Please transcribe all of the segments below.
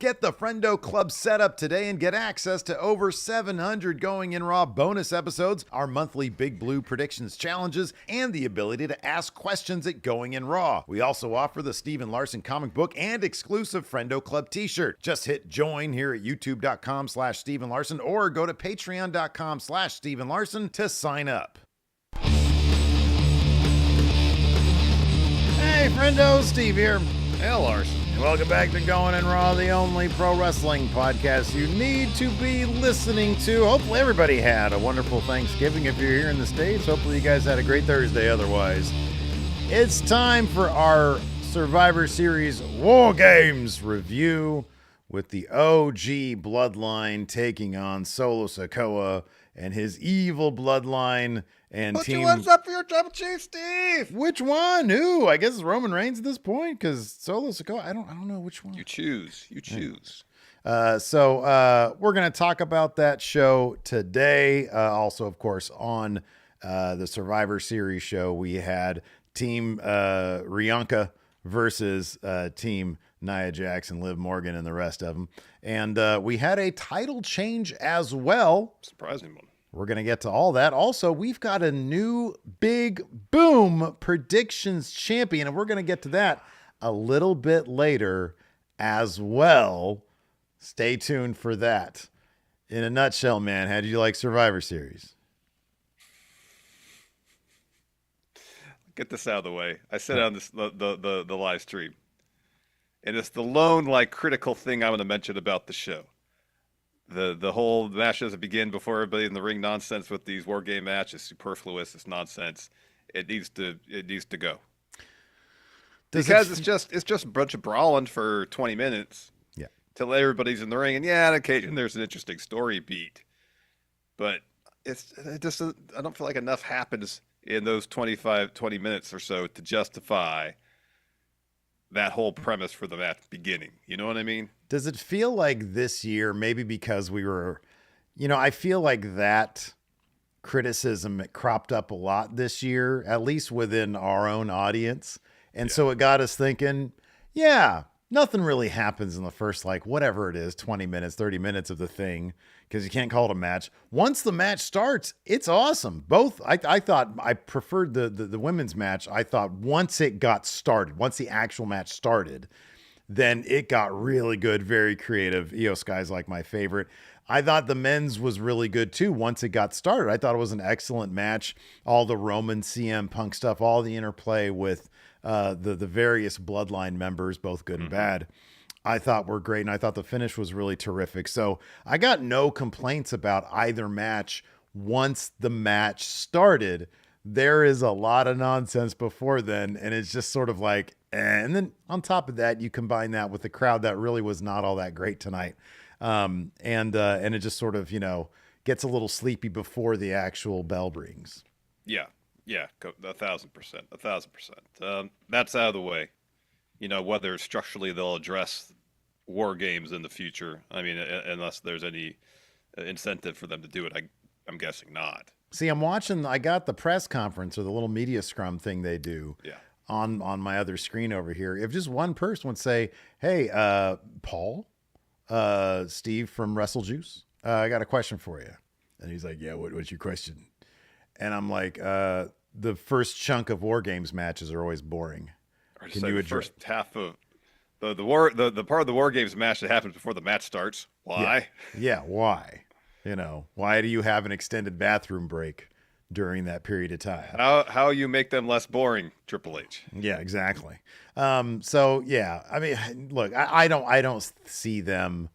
Get the Friendo Club set up today and get access to over 700 Going In Raw bonus episodes, our monthly Big Blue predictions challenges, and the ability to ask questions at Going In Raw. We also offer the Steven Larson comic book and exclusive Friendo Club t-shirt. Just hit join here at youtube.com/Steven Larson or go to patreon.com/Steven Larson to sign up. Hey, Friendo, Steve here. Hey, Larson. And welcome back to Going In Raw, the only pro wrestling podcast you need to be listening to. Hopefully everybody had a wonderful Thanksgiving if you're here in the States. Hopefully you guys had a great Thursday otherwise. It's time for our Survivor Series WarGames review with the OG Bloodline taking on Solo Sikoa and his evil Bloodline and Put team. your ones up for your Tribal Chief, Steve. Which one? Who? I guess it's Roman Reigns at this point because Solo Sikoa. I don't know which one. You choose. You choose. So we're gonna talk about that show today. Also, of course, on the Survivor Series show, we had Team Rianka versus Team Nia Jax and Liv Morgan and the rest of them, and we had a title change as well. Surprising one. We're going to get to all that. Also, we've got a new big boom predictions champion, and we're going to get to that a little bit later as well. Stay tuned for that. In a nutshell, man, how did you like Survivor Series? Get this out of the way. I said on this the live stream, and it's the lone critical thing I'm going to mention about the show. The whole match doesn't begin before everybody in the ring nonsense with these war game matches, superfluous. It's nonsense. It needs to go. Because it's just a bunch of brawling for 20 minutes. Yeah. Till everybody's in the ring, and on occasion there's an interesting story beat, but I don't feel like enough happens in those 20 minutes or so to justify that whole premise for the match beginning. You know what I mean? Does it feel like this year, maybe because we were, I feel like that criticism cropped up a lot this year, at least within our own audience. And so it got us thinking, nothing really happens in the first, whatever it is, 20 minutes, 30 minutes of the thing, because you can't call it a match. Once the match starts, it's awesome. Both, I thought I preferred the women's match. I thought once it got started, once the actual match started, then it got really good, very creative. Io Sky's my favorite. I thought the men's was really good too once it got started. I thought it was an excellent match. All the Roman CM Punk stuff, all the interplay with the various Bloodline members, both good and bad, I thought were great. And I thought the finish was really terrific. So I got no complaints about either match once the match started. There is a lot of nonsense before then, and it's just sort of and then on top of that, you combine that with the crowd that really was not all that great tonight. And it just sort of, gets a little sleepy before the actual bell rings. Yeah, 1,000%, 1,000%. That's out of the way. Whether structurally they'll address war games in the future. I mean, unless there's any incentive for them to do it, I'm guessing not. See, I got the press conference or the little media scrum thing they do on my other screen over here. If just one person would say, hey, Paul, Steve from Wrestle Juice, I got a question for you. And he's like, yeah, what's your question? And I'm like, the first chunk of War Games matches are always boring. Can you address first half of the part of the War Games match that happens before the match starts? Why? Yeah, why? Why do you have an extended bathroom break during that period of time? How you make them less boring, Triple H? Yeah, exactly. So yeah, I mean, look, I don't see them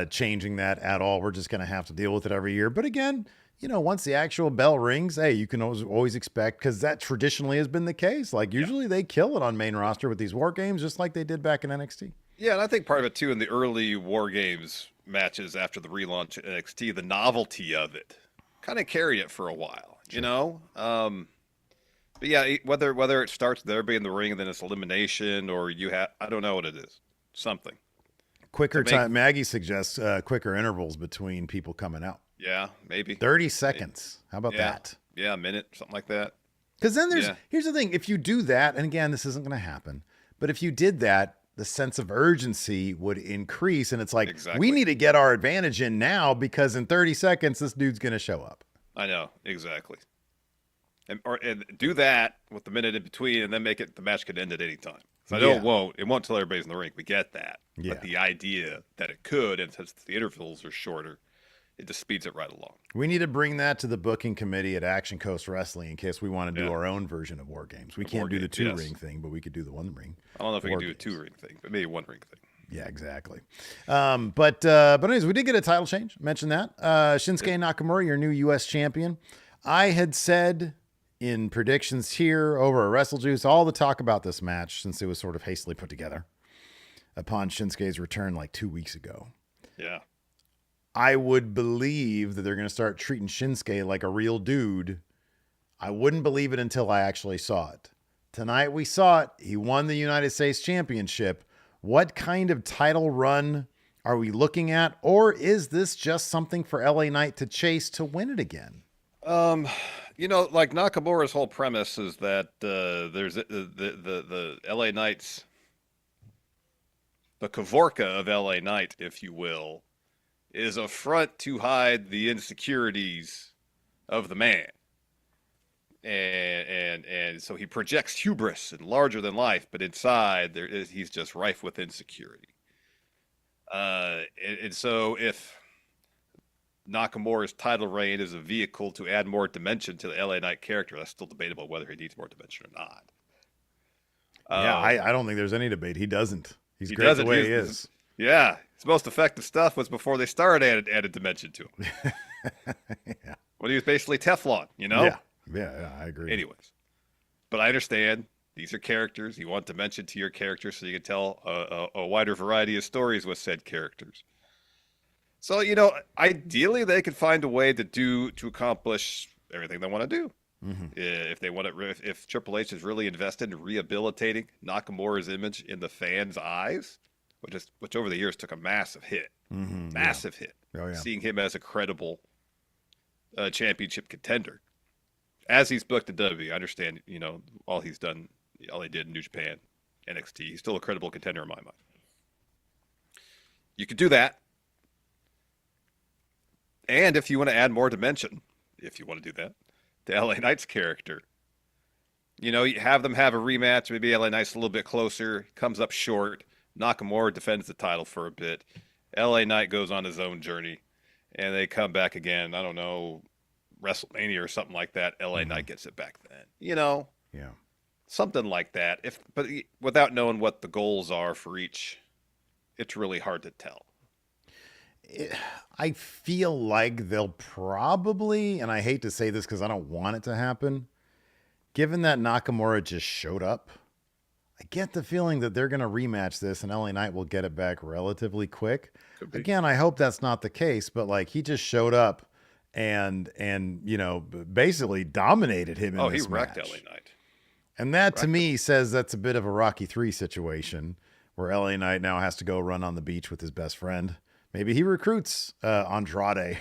changing that at all. We're just gonna have to deal with it every year. But again, once the actual bell rings, hey, you can always expect, because that traditionally has been the case. Usually they kill it on main roster with these war games, just like they did back in NXT. Yeah, and I think part of it too in the early war games matches after the relaunch of NXT, the novelty of it kind of carried it for a while. Sure. But yeah, whether it starts with everybody in the ring and then it's elimination, or I don't know what it is, something quicker time. Maggie suggests quicker intervals between people coming out. Yeah, maybe 30 seconds. How about that? Yeah, a minute, something like that. Because then here's the thing. If you do that, and again, this isn't going to happen, but if you did that, the sense of urgency would increase. And it's like, Exactly. we need to get our advantage in now because in 30 seconds, this dude's going to show up. I know, exactly. And do that with the minute in between, and then make it the match could end at any time. So I know it won't. It won't until everybody's in the ring. We get that. Yeah. But the idea that it could, and since the intervals are shorter, it just speeds it right along. We need to bring that to the booking committee at Action Coast Wrestling in case we want to do our own version of WarGames. We can't do the 2-ring thing, but we could do the 1-ring. I don't know if we can do a 2-ring thing, but maybe a 1-ring thing. Yeah, exactly. But anyways, we did get a title change. Mention that. Shinsuke Nakamura, your new U.S. champion. I had said in predictions here over at Wrestle Juice, all the talk about this match, since it was sort of hastily put together upon Shinsuke's return like 2 weeks ago. Yeah. I would believe that they're going to start treating Shinsuke like a real dude. I wouldn't believe it until I actually saw it. Tonight we saw it. He won the United States Championship. What kind of title run are we looking at? Or is this just something for LA Knight to chase to win it again? Like Nakamura's whole premise is that there's the LA Knights, the Kavorka of LA Knight, if you will, is a front to hide the insecurities of the man. And so he projects hubris and larger than life, but inside he's just rife with insecurity. And so if Nakamura's title reign is a vehicle to add more dimension to the LA Knight character, that's still debatable whether he needs more dimension or not. I don't think there's any debate. He doesn't. He's great the way he is. Yeah. His most effective stuff was before they started added dimension to him. Yeah. When he was basically Teflon, Yeah, I agree. Anyways, but I understand these are characters. You want dimension to your character so you can tell a wider variety of stories with said characters. So, ideally they could find a way to accomplish everything they want to do. Mm-hmm. If they want to, if Triple H is really invested in rehabilitating Nakamura's image in the fans' eyes, which over the years took a massive hit, hit. Oh, yeah. Seeing him as a credible championship contender. As he's booked at WWE, I understand, all he did in New Japan, NXT. He's still a credible contender in my mind. You could do that. And if you want to add more dimension, if you want to do that, to LA Knight's character, you have them have a rematch. Maybe LA Knight's a little bit closer, comes up short. Nakamura defends the title for a bit. LA Knight goes on his own journey, and they come back again. I don't know, WrestleMania or something like that. LA Knight gets it back then. Yeah. Something like that. But without knowing what the goals are for each, it's really hard to tell. I feel like they'll probably, and I hate to say this because I don't want it to happen, given that Nakamura just showed up, I get the feeling that they're going to rematch this and LA Knight will get it back relatively quick. Again, I hope that's not the case, but he just showed up and basically dominated him in this he wrecked match. LA Knight. And that to me says that's a bit of a Rocky 3 situation where LA Knight now has to go run on the beach with his best friend. Maybe he recruits Andrade,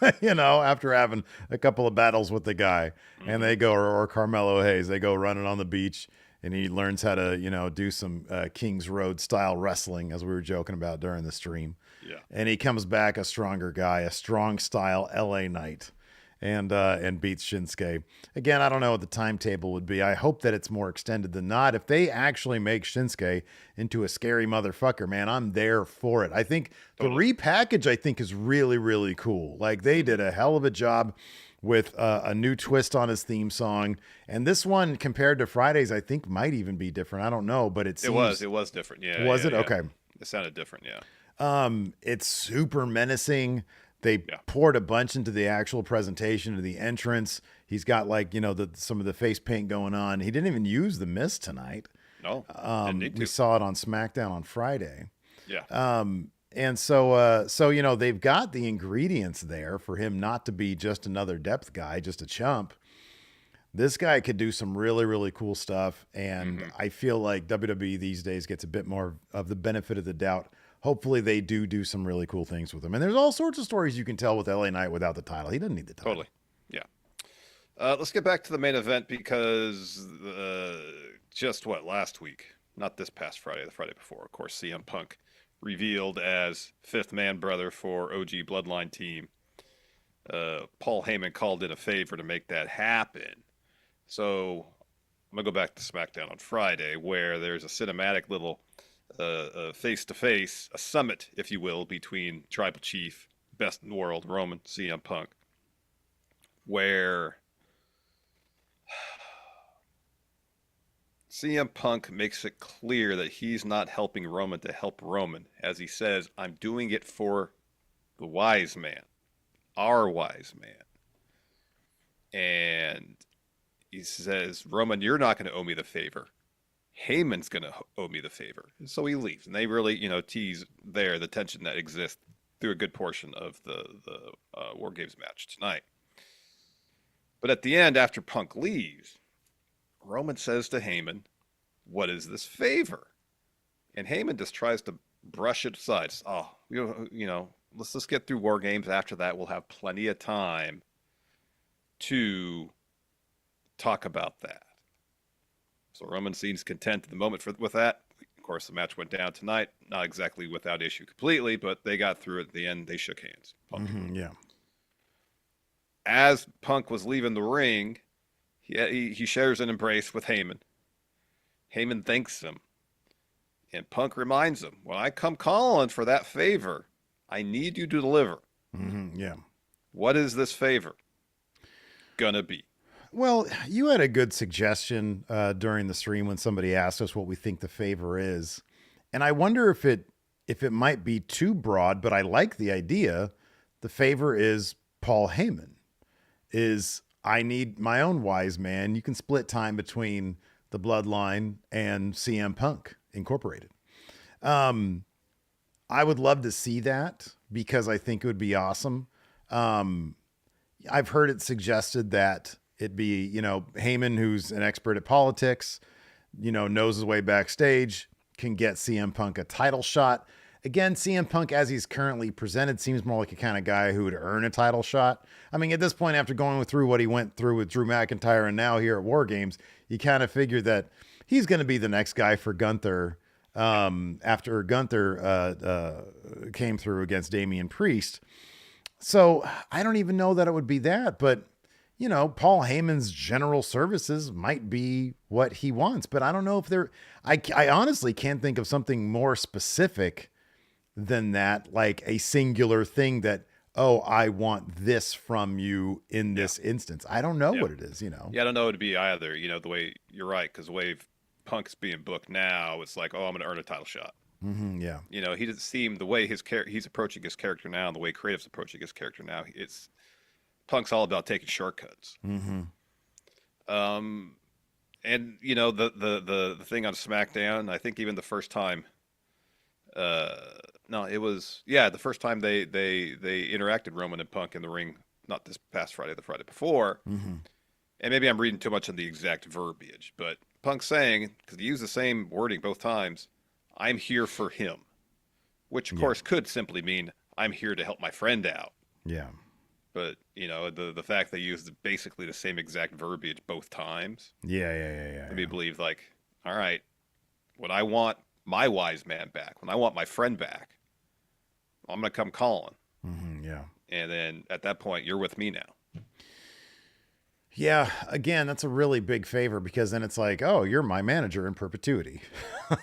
after having a couple of battles with the guy, and they go, or Carmelo Hayes, they go running on the beach, and he learns how to, do some Kings Road style wrestling, as we were joking about during the stream. Yeah. And he comes back a stronger guy, a strong style LA Knight, and beats Shinsuke. Again, I don't know what the timetable would be. I hope that it's more extended than not. If they actually make Shinsuke into a scary motherfucker, man, I'm there for it. I think the repackage, is really, really cool. They did a hell of a job with a new twist on his theme song. And this one, compared to Friday's, I think might even be different. I don't know, but it was different. Yeah. Was it? Yeah. Okay. It sounded different. Yeah. It's super menacing. They poured a bunch into the actual presentation of the entrance. He's got some of the face paint going on. He didn't even use the mist tonight. No, we saw it on SmackDown on Friday. Yeah. And so they've got the ingredients there for him not to be just another depth guy, just a chump. This guy could do some really, really cool stuff. And I feel like WWE these days gets a bit more of the benefit of the doubt. Hopefully they do some really cool things with him. And there's all sorts of stories you can tell with LA Knight without the title. He doesn't need the title. Totally. Yeah. Let's get back to the main event because last week, not this past Friday, the Friday before. Of course, CM Punk revealed as fifth man brother for OG Bloodline team. Paul Heyman called in a favor to make that happen. So I'm going to go back to SmackDown on Friday, where there's a cinematic little face-to-face, a summit, if you will, between Tribal Chief, best in the world, Roman, CM Punk, where CM Punk makes it clear that he's not helping Roman to help Roman. As he says, I'm doing it for the wise man, our wise man. And he says, Roman, you're not going to owe me the favor. Heyman's going to owe me the favor. And so he leaves. And they really, tease there the tension that exists through a good portion of the WarGames match tonight. But at the end, after Punk leaves, Roman says to Heyman, what is this favor? And Heyman just tries to brush it aside. Oh, let's just get through WarGames. After that, we'll have plenty of time to talk about that. So Roman seems content at the moment with that. Of course, the match went down tonight. Not exactly without issue completely, but they got through it at the end. They shook hands. Yeah. As Punk was leaving the ring, he shares an embrace with Heyman. Heyman thanks him. And Punk reminds him, when I come calling for that favor, I need you to deliver. Yeah. What is this favor gonna be? Well, you had a good suggestion during the stream when somebody asked us what we think the favor is. And I wonder if it might be too broad, but I like the idea. The favor is Paul Heyman. I need my own wise man. You can split time between the Bloodline and CM Punk Incorporated. I would love to see that because I think it would be awesome. I've heard it suggested that it be, Heyman, who's an expert at politics, knows his way backstage, can get CM Punk a title shot. Again, CM Punk, as he's currently presented, seems more like a kind of guy who would earn a title shot. I mean, at this point, after going through what he went through with Drew McIntyre and now here at WarGames, you kind of figure that he's going to be the next guy for Gunther after Gunther came through against Damian Priest. So I don't even know that it would be that, but Paul Heyman's general services might be what he wants, but I don't know if I honestly can't think of something more specific than that, like a singular thing that, I want this from you in this instance. I don't know what it is, Yeah, I don't know what it'd be either. The way you're right, because the way Punk's being booked now, it's like, I'm going to earn a title shot. Yeah. He doesn't seem the way he's approaching his character now, and the way Creative's approaching his character now. It's Punk's all about taking shortcuts. Mm-hmm. And the thing on SmackDown, I think even the first time, the first time they interacted, Roman and Punk in the ring, not this past Friday, the Friday before. Mm-hmm. And maybe I'm reading too much on the exact verbiage, but Punk saying, because he used the same wording both times, I'm here for him, which of course could simply mean I'm here to help my friend out. Yeah. But, the fact they used basically the same exact verbiage both times. Yeah. To be believed, like, all right, when I want my wise man back, when I want my friend back, I'm going to come calling. Mm-hmm, yeah. And then at that point, you're with me now. Yeah. Again, that's a really big favor because then it's like, you're my manager in perpetuity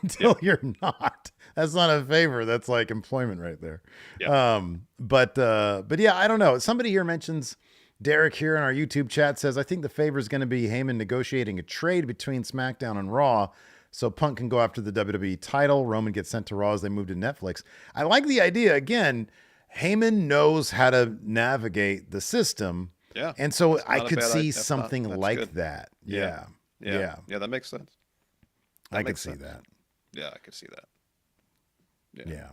until you're not. That's not a favor. That's like employment right there. Yeah. But yeah, I don't know. Somebody here mentions, Derek here in our YouTube chat says, I think the favor is going to be Heyman negotiating a trade between SmackDown and Raw so Punk can go after the WWE title. Roman gets sent to Raw as they move to Netflix. I like the idea. Again, Heyman knows how to navigate the system. Yeah. And so I could see something like good. that. Yeah, that makes sense. I could see that. Yeah, I could see that. Yeah.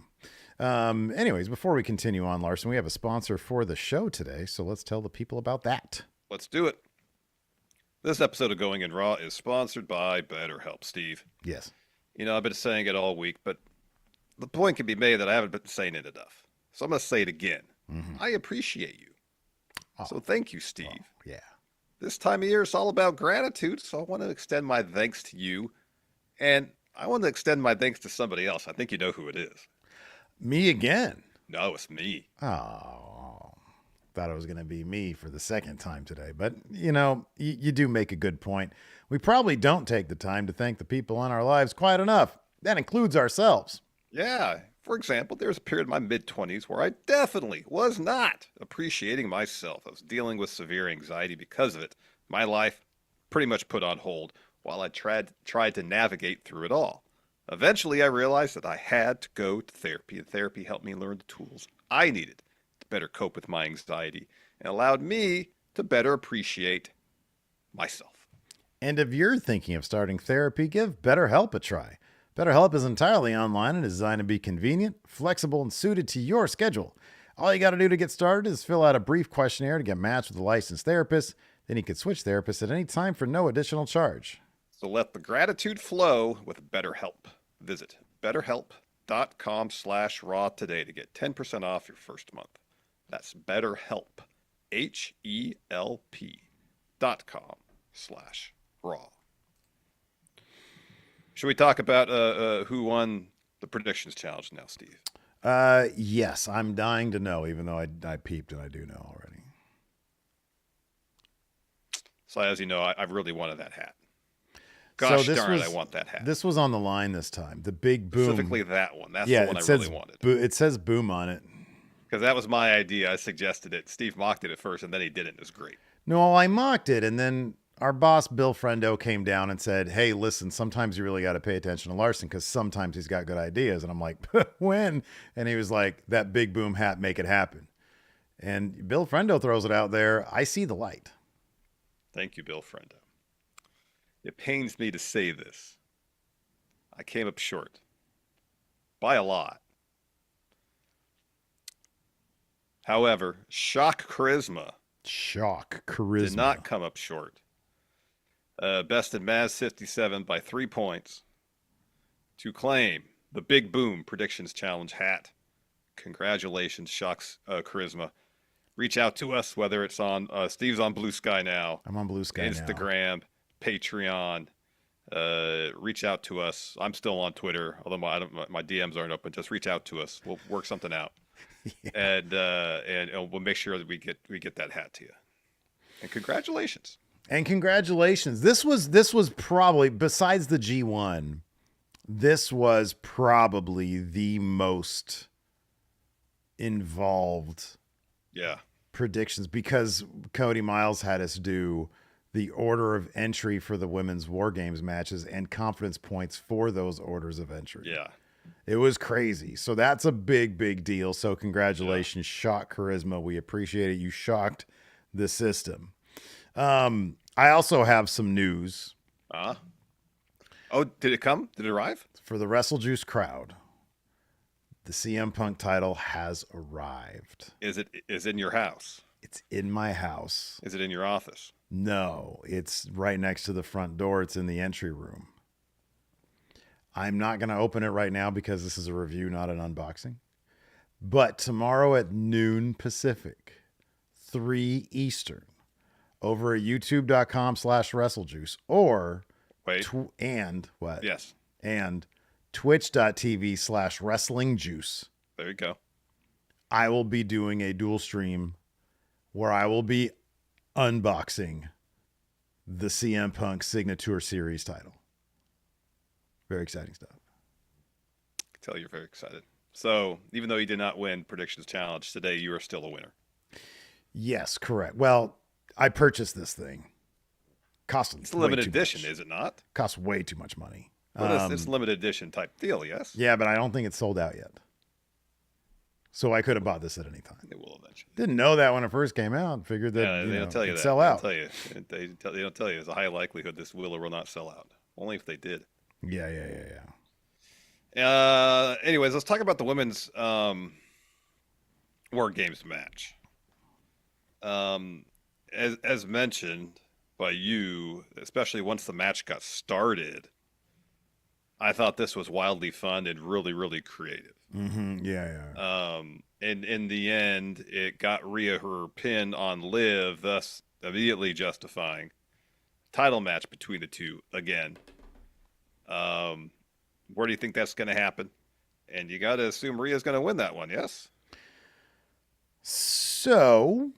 Anyways, before we continue on, Larson, we have a sponsor for the show today, so let's tell the people about that. Let's do it. This episode of Going in Raw is sponsored by BetterHelp, Steve. Yes. I've been saying it all week, but the point can be made that I haven't been saying it enough. So I'm going to say it again. Mm-hmm. I appreciate you. So thank you, Steve. Yeah. This time of year, it's all about gratitude, so I want to extend my thanks to you. And I want to extend my thanks to somebody else. I think you know who it is. Me again. No, it's me. Oh, thought it was going to be me for the second time today. But, you do make a good point. We probably don't take the time to thank the people in our lives quite enough. That includes ourselves. Yeah. For example, there was a period in my mid-20s where I definitely was not appreciating myself. I was dealing with severe anxiety because of it. My life pretty much put on hold while I tried to navigate through it all. Eventually, I realized that I had to go to therapy, and therapy helped me learn the tools I needed to better cope with my anxiety and allowed me to better appreciate myself. And if you're thinking of starting therapy, give BetterHelp a try. BetterHelp is entirely online and is designed to be convenient, flexible, and suited to your schedule. All you got to do to get started is fill out a brief questionnaire to get matched with a licensed therapist. Then you can switch therapists at any time for no additional charge. So let the gratitude flow with BetterHelp. Visit betterhelp.com/raw today to get 10% off your first month. That's BetterHelp, HELP.com/raw. Should we talk about who won the predictions challenge now, Steve? Yes, I'm dying to know, even though I peeped and I do know already. So as you know, I really wanted that hat. Gosh darn it, I want that hat. This was on the line this time. The big boom. Specifically that one. That's the one I really wanted. It says boom on it. Because that was my idea. I suggested it. Steve mocked it at first, and then he did it. It was great. No, I mocked it, and then our boss, Bill Friendo, came down and said, hey, listen, sometimes you really got to pay attention to Larson because sometimes he's got good ideas. And I'm like, when? And he was like, that big boom hat, make it happen. And Bill Friendo throws it out there. I see the light. Thank you, Bill Friendo. It pains me to say this. I came up short. By a lot. However, Shock Charisma did not come up short. Bested Maz 57 by 3 points to claim the Big Boom Predictions Challenge hat. Congratulations, Shock's Charisma. Reach out to us, whether it's on Steve's on Blue Sky now. I'm on Blue Sky Instagram, Patreon. Reach out to us. I'm still on Twitter, although my DMs aren't open. Just reach out to us. We'll work something out. Yeah. And we'll make sure that we get that hat to you. And congratulations. This was probably, besides the G1, this was probably the most involved predictions, because Cody Miles had us do the order of entry for the women's WarGames matches and confidence points for those orders of entry. Yeah. It was crazy. So that's a big, big deal. So congratulations, Shock Charisma. We appreciate it. You shocked the system. I also have some news. Oh, did it come? Did it arrive? For the WrestleJuice crowd, the CM Punk title has arrived. Is it in your house? It's in my house. Is it in your office? No, it's right next to the front door. It's in the entry room. I'm not going to open it right now because this is a review, not an unboxing. But tomorrow at noon Pacific, 3 Eastern, over at youtube.com/WrestleJuice or and twitch.tv/WrestlingJuice. There you go. I will be doing a dual stream where I will be unboxing the CM Punk Signature Series title. Very exciting stuff. I can tell you're very excited. So, even though you did not win Predictions Challenge today, you are still a winner. Yes, correct. Well, I purchased this thing. It's a limited edition, is it not? Costs way too much money. Well, it's a limited edition type deal, yes? Yeah, but I don't think it's sold out yet. So I could have bought this at any time. It will eventually. Didn't know that when it first came out. Figured that they don't tell you that. Sell out. They don't tell you. There's a high likelihood this will or will not sell out. Only if they did. Yeah. Anyways, let's talk about the women's WarGames match. As mentioned by you, especially once the match got started, I thought this was wildly fun and really, really creative. Mm-hmm. Yeah. And in the end, it got Rhea her pin on Liv, thus immediately justifying title match between the two again. Where do you think that's going to happen? And you got to assume Rhea's going to win that one, yes? So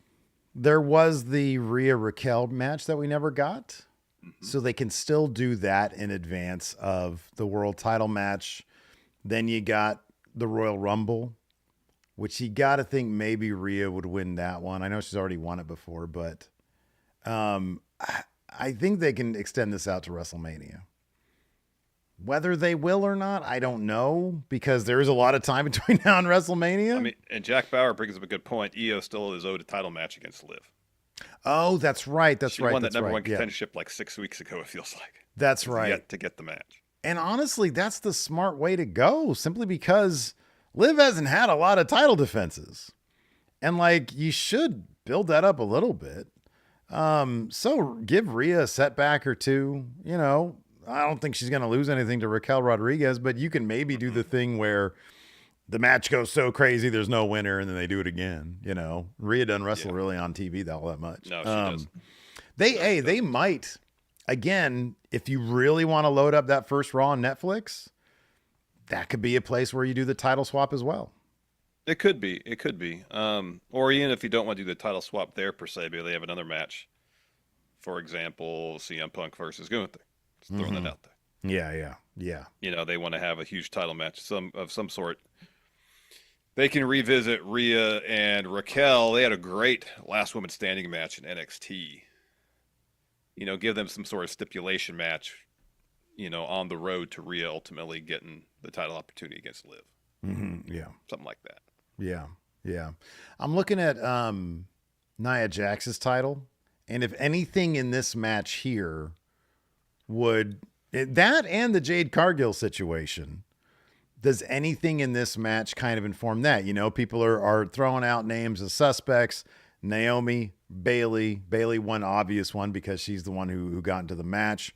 there was the Rhea Raquel match that we never got. Mm-hmm. So they can still do that in advance of the world title match. Then you got the Royal Rumble, which you got to think maybe Rhea would win that one. I know she's already won it before, but I think they can extend this out to WrestleMania. Whether they will or not, I don't know, because there is a lot of time between now and WrestleMania. I mean, and Jack Bauer brings up a good point. Io still is owed a title match against Liv. Oh, that's right. That's she right. won That's that number right. one contendership like 6 weeks ago, it feels like. That's right. Yet to get the match. And honestly, that's the smart way to go, simply because Liv hasn't had a lot of title defenses. And like, you should build that up a little bit. So give Rhea a setback or two. You know, I don't think she's going to lose anything to Raquel Rodriguez, but you can maybe do the thing where the match goes so crazy there's no winner, and then they do it again. You know, Rhea doesn't wrestle really on TV all that much. No, she doesn't. They might, again, if you really want to load up that first Raw on Netflix, that could be a place where you do the title swap as well. It could be. It could be. Or even if you don't want to do the title swap there per se, maybe they have another match. For example, CM Punk versus Gunther. Just throwing that out there. Yeah. You know, they want to have a huge title match of some sort. They can revisit Rhea and Raquel. They had a great last woman standing match in NXT. You know, give them some sort of stipulation match, you know, on the road to Rhea ultimately getting the title opportunity against Liv. Yeah. Something like that. Yeah. I'm looking at Nia Jax's title, and if anything in this match here that and the Jade Cargill situation, does anything in this match kind of inform that? You know, people are throwing out names as suspects. Naomi, Bailey, one obvious one because she's the one who got into the match.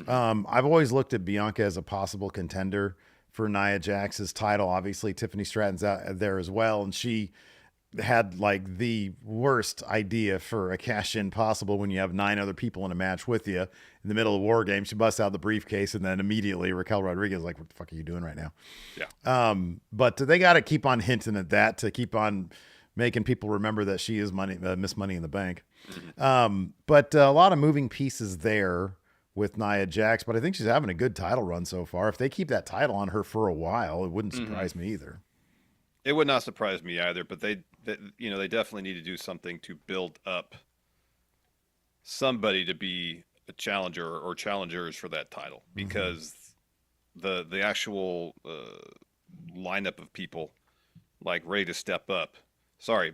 I've always looked at Bianca as a possible contender for Nia Jax's title. Obviously, Tiffany Stratton's out there as well, and she had like the worst idea for a cash in possible when you have 9 other people in a match with you in the middle of WarGames. She busts out the briefcase, and then immediately Raquel Rodriguez is like, what the fuck are you doing right now? Yeah. But they got to keep on hinting at that to keep on making people remember that she is Miss Money in the Bank. But a lot of moving pieces there with Nia Jax, but I think she's having a good title run so far. If they keep that title on her for a while, it wouldn't surprise me either. It would not surprise me either, but they definitely need to do something to build up somebody to be a challenger or challengers for that title, because the actual lineup of people like ready to step up. Sorry,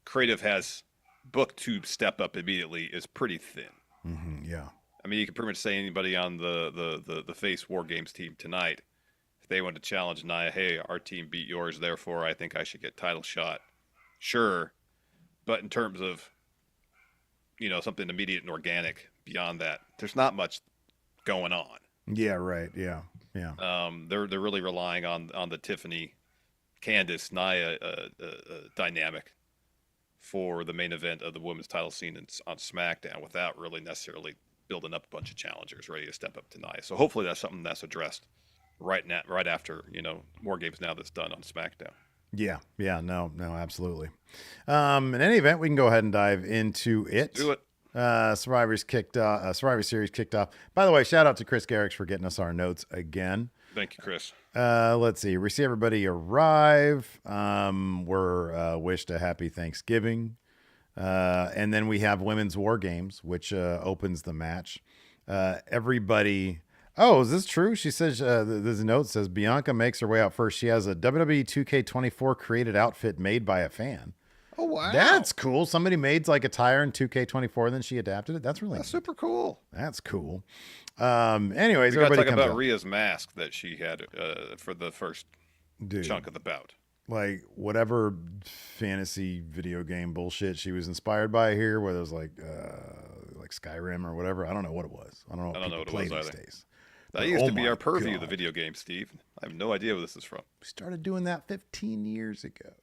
creative has booked to step up immediately is pretty thin. Yeah. I mean, you could pretty much say anybody on the Face WarGames team tonight, if they want to challenge Nia, hey, our team beat yours, therefore I think I should get title shot. Sure. But in terms of, you know, something immediate and organic beyond that, there's not much going on. Yeah, right. Yeah. They're really relying on the Tiffany, Candice, Nia dynamic for the main event of the women's title scene on SmackDown without really necessarily building up a bunch of challengers ready to step up to Nia. So hopefully that's something that's addressed right after, you know, WarGames now that's done on SmackDown. Yeah, no, absolutely. In any event, we can go ahead and dive into it. Let's do it. Survivor Series kicked off. By the way, shout out to Chris Garrix for getting us our notes again. Thank you, Chris. Let's see. We see everybody arrive. We're wished a happy Thanksgiving. And then we have Women's WarGames, which opens the match. Everybody... Oh, is this true? She says, this note says, Bianca makes her way out first. She has a WWE 2K24 created outfit made by a fan. Oh, wow. That's cool. Somebody made like a tire in 2K24, and then she adapted it. That's neat. Super cool. That's cool. Anyways, we got to everybody talk comes about out. Rhea's mask that she had for the first chunk of the bout. Like whatever fantasy video game bullshit she was inspired by here, whether it was like Skyrim or whatever. I don't know what it was. I don't know what it was these days. That used to be our purview, the video game, Steve. I have no idea where this is from. We started doing that 15 years ago.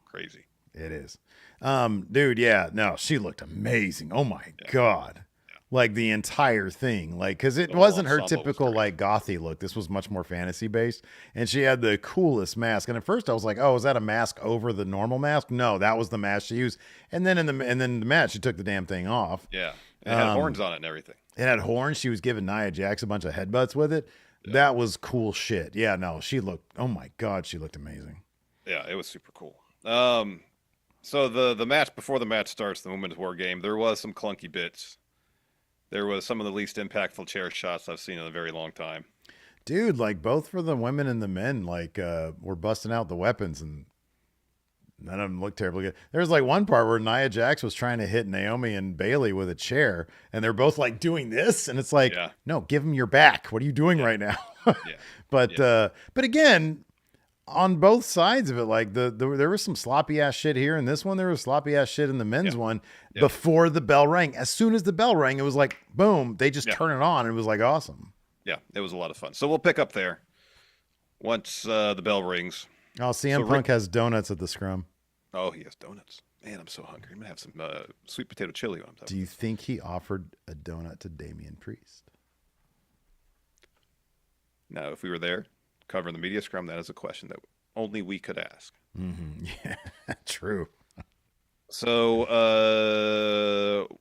Crazy. It is. Dude, yeah. No, she looked amazing. Oh, my God. Yeah. like the entire thing, like because it The whole wasn't her ensemble was typical great. like gothy look. This was much more fantasy based, and she had the coolest mask. And at first I was like, oh, is that a mask over the normal mask? No, that was the mask she used. And then in the match, she took the damn thing off. Yeah, it had horns on it and everything. It had horns. She was giving Nia Jax a bunch of headbutts with it. That was cool shit. Yeah, no, she looked. Oh my god, she looked amazing. Yeah, it was super cool. So the match before the match starts, the women's war game, there was some clunky bits. There was some of the least impactful chair shots I've seen in a very long time. Dude, like both for the women and the men, like were busting out the weapons and none of them looked terribly good. There was like one part where Nia Jax was trying to hit Naomi and Bailey with a chair, and they're both like doing this, and it's like, Yeah. no, give them your back. What are you doing right now? Yeah. But again, on both sides of it, like there was some sloppy ass shit here in this one. There was sloppy ass shit in the men's one before the bell rang. As soon as the bell rang, it was like boom. They just turn it on, and it was like awesome. Yeah, it was a lot of fun. So we'll pick up there once the bell rings. Oh, CM Punk has donuts at the scrum. Oh, he has donuts. Man, I'm so hungry. I'm gonna have some sweet potato chili on top. Do you think he offered a donut to Damian Priest? Now, if we were there covering the media scrum, that is a question that only we could ask. Mm-hmm. Yeah, true. So,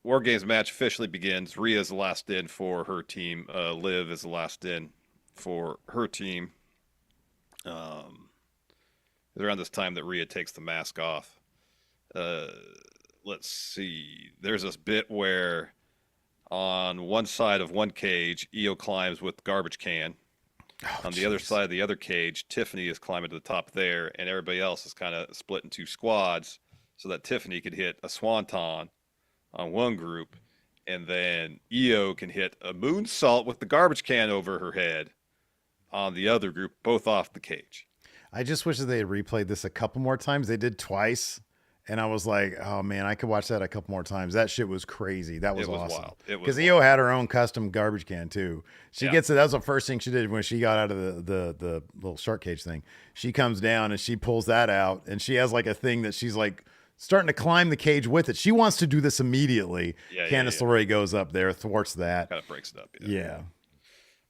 WarGames match officially begins. Rhea's the last in for her team. Liv is the last in for her team. Around this time that Rhea takes the mask off. Let's see. There's this bit where on one side of one cage, Io climbs with the garbage can. On the other side of the other cage, Tiffany is climbing to the top there, and everybody else is kind of split into squads so that Tiffany could hit a swanton on one group, and then Io can hit a moonsault with the garbage can over her head on the other group, both off the cage. I just wish that they had replayed this a couple more times. They did twice, and I was like, oh man, I could watch that a couple more times. That shit was crazy. That was awesome. Wild. It was because Io had her own custom garbage can too. She gets it. That was the first thing she did when she got out of the little shark cage thing. She comes down and she pulls that out, and she has like a thing that she's like starting to climb the cage with it. She wants to do this immediately. Candice LeRae goes up there, thwarts that. Kind of breaks it up. Yeah.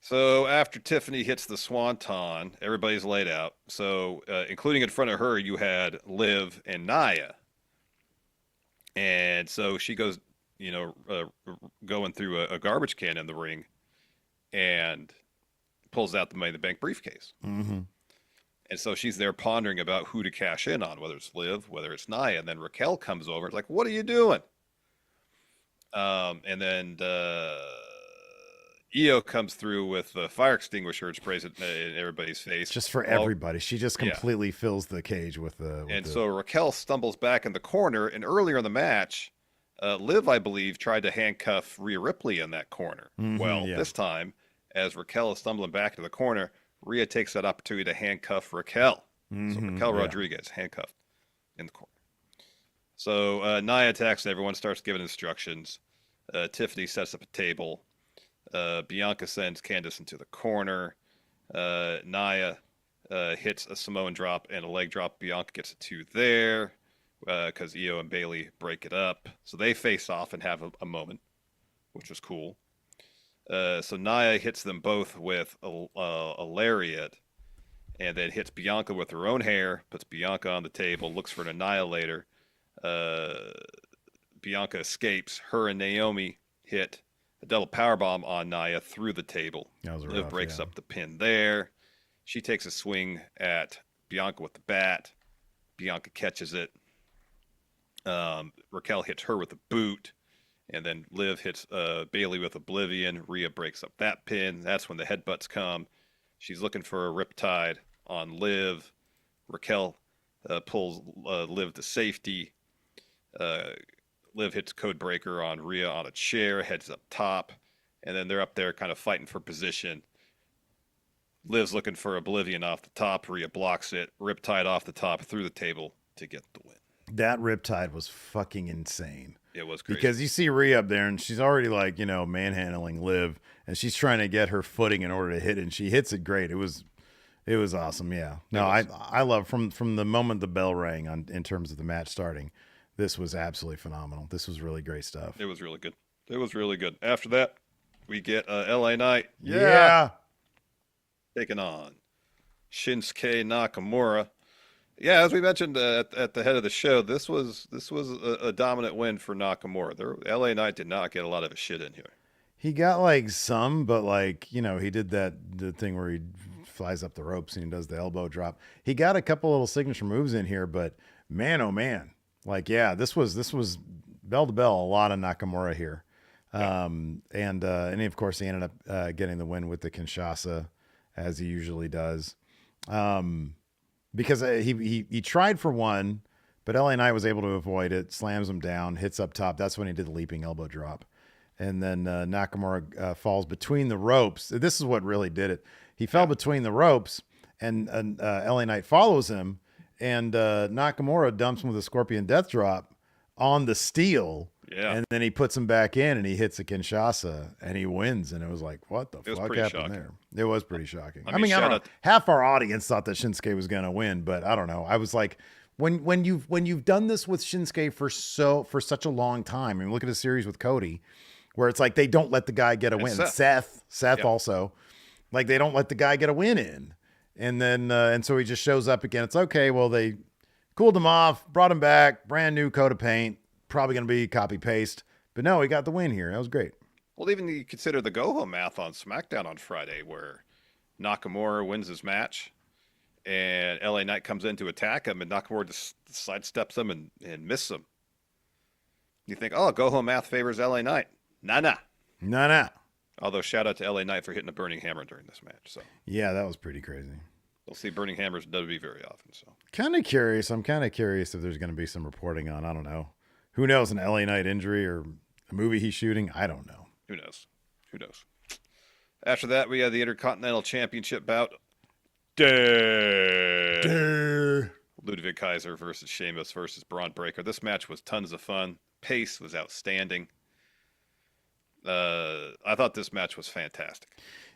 So after Tiffany hits the swanton, everybody's laid out. So including in front of her, you had Liv and Nia. And so she goes, going through a garbage can in the ring and pulls out the Money in the Bank briefcase. Mm-hmm. And so she's there pondering about who to cash in on, whether it's Liv, whether it's Nia. And then Raquel comes over and is like, what are you doing? And then Io comes through with the fire extinguisher and sprays it in everybody's face. Just for everybody. She just completely fills the cage with the... So Raquel stumbles back in the corner, and earlier in the match, Liv, I believe, tried to handcuff Rhea Ripley in that corner. Mm-hmm, This time, as Raquel is stumbling back into the corner, Rhea takes that opportunity to handcuff Raquel. Mm-hmm, so Raquel Rodriguez handcuffed in the corner. So Nia attacks, and everyone starts giving instructions. Tiffany sets up a table. Bianca sends Candice into the corner. Nia hits a Samoan drop and a leg drop. Bianca gets a 2 there because Io and Bailey break it up. So they face off and have a moment, which was cool. So Nia hits them both with a lariat and then hits Bianca with her own hair, puts Bianca on the table, looks for an annihilator. Bianca escapes. Her and Naomi hit a double powerbomb on Nia through the table. Liv breaks up the pin there. She takes a swing at Bianca with the bat. Bianca catches it. Raquel hits her with a boot. And then Liv hits Bailey with Oblivion. Rhea breaks up that pin. That's when the headbutts come. She's looking for a riptide on Liv. Raquel pulls Liv to safety. Liv hits Code Breaker on Rhea on a chair, heads up top, and then they're up there kind of fighting for position. Liv's looking for Oblivion off the top. Rhea blocks it, Riptide off the top through the table to get the win. That Riptide was fucking insane. It was crazy. Because you see Rhea up there, and she's already like, manhandling Liv, and she's trying to get her footing in order to hit it, and she hits it great. It was awesome, yeah. No, I love from the moment the bell rang in terms of the match starting. This was absolutely phenomenal. This was really great stuff. It was really good. It was really good. After that, we get LA Knight. Yeah. Taking on Shinsuke Nakamura. Yeah, as we mentioned at the head of the show, this was a dominant win for Nakamura. LA Knight did not get a lot of his shit in here. He got like some, but like, he did the thing where he flies up the ropes and he does the elbow drop. He got a couple little signature moves in here, but man, oh man. Like, yeah, this was bell to bell, a lot of Nakamura here. And of course he ended up getting the win with the Kinshasa as he usually does. Because he tried for one, but LA Knight was able to avoid it, slams him down, hits up top. That's when he did the leaping elbow drop. And then Nakamura falls between the ropes. This is what really did it. He fell between the ropes, and LA Knight follows him, and Nakamura dumps him with a Scorpion Death Drop on the steel. Yeah. And then he puts him back in, and he hits a Kinshasa, and he wins. And it was like, what the fuck happened there? It was pretty shocking. I mean, I don't know. Half our audience thought that Shinsuke was going to win, but I don't know. I was like, when you've done this with Shinsuke for such a long time, I mean, look at a series with Cody, where it's like they don't let the guy get a win. Seth also, like they don't let the guy get a win in, and then and so he just shows up again. It's okay. Well, they cooled him off, brought him back, brand new coat of paint. Probably going to be copy paste, but no, he got the win here. That was great. Well, even you consider the go home math on SmackDown on Friday, where Nakamura wins his match, and LA Knight comes in to attack him, and Nakamura just sidesteps him and misses him. You think, oh, go home math favors LA Knight. Nah. Although shout out to LA Knight for hitting a burning hammer during this match. So yeah, that was pretty crazy. We'll see burning hammers in WWE very often. So kind of curious. I'm kind of curious if there's going to be some reporting on. I don't know. Who knows, an LA Knight injury or a movie he's shooting? I don't know. Who knows? After that, we had the Intercontinental Championship bout. Ludwig Kaiser versus Sheamus versus Braun Breaker. This match was tons of fun. Pace was outstanding. I thought this match was fantastic.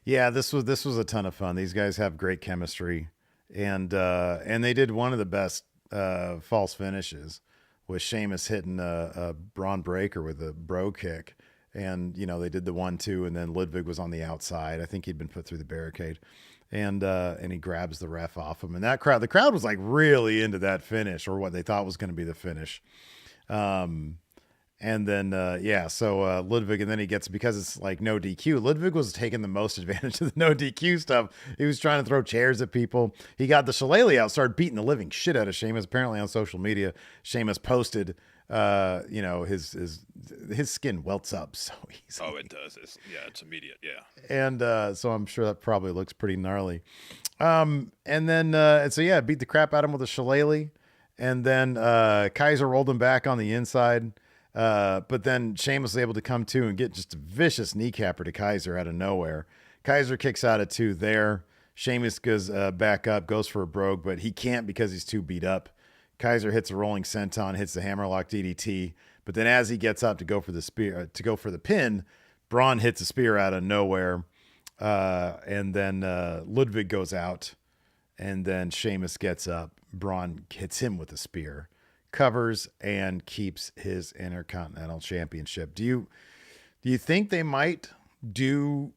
Yeah, this was a ton of fun. These guys have great chemistry, and they did one of the best false finishes, with Sheamus hitting a Braun Breaker with a bro kick. And, they did the 1-2, and then Ludwig was on the outside. I think he'd been put through the barricade. And he grabs the ref off him. And the crowd was like really into that finish, or what they thought was going to be the finish. And then, so Ludwig, and then he gets, because it's like no DQ, Ludwig was taking the most advantage of the no DQ stuff. He was trying to throw chairs at people. He got the shillelagh out, started beating the living shit out of Sheamus. Apparently on social media, Sheamus posted, his skin welts up so easily. Oh, it does. It's immediate. Yeah. And so I'm sure that probably looks pretty gnarly. And then, beat the crap out of him with a shillelagh. And then Kaiser rolled him back on the inside. But then Sheamus was able to come to and get just a vicious kneecapper to Kaiser out of nowhere. Kaiser kicks out at 2 there. Sheamus goes back up, goes for a brogue, but he can't because he's too beat up. Kaiser hits a rolling senton, hits the hammerlock DDT. But then as he gets up to go for the spear, to go for the pin, Braun hits a spear out of nowhere. And then Ludwig goes out, and then Sheamus gets up. Braun hits him with a spear, covers, and keeps his Intercontinental Championship. Do you think they might do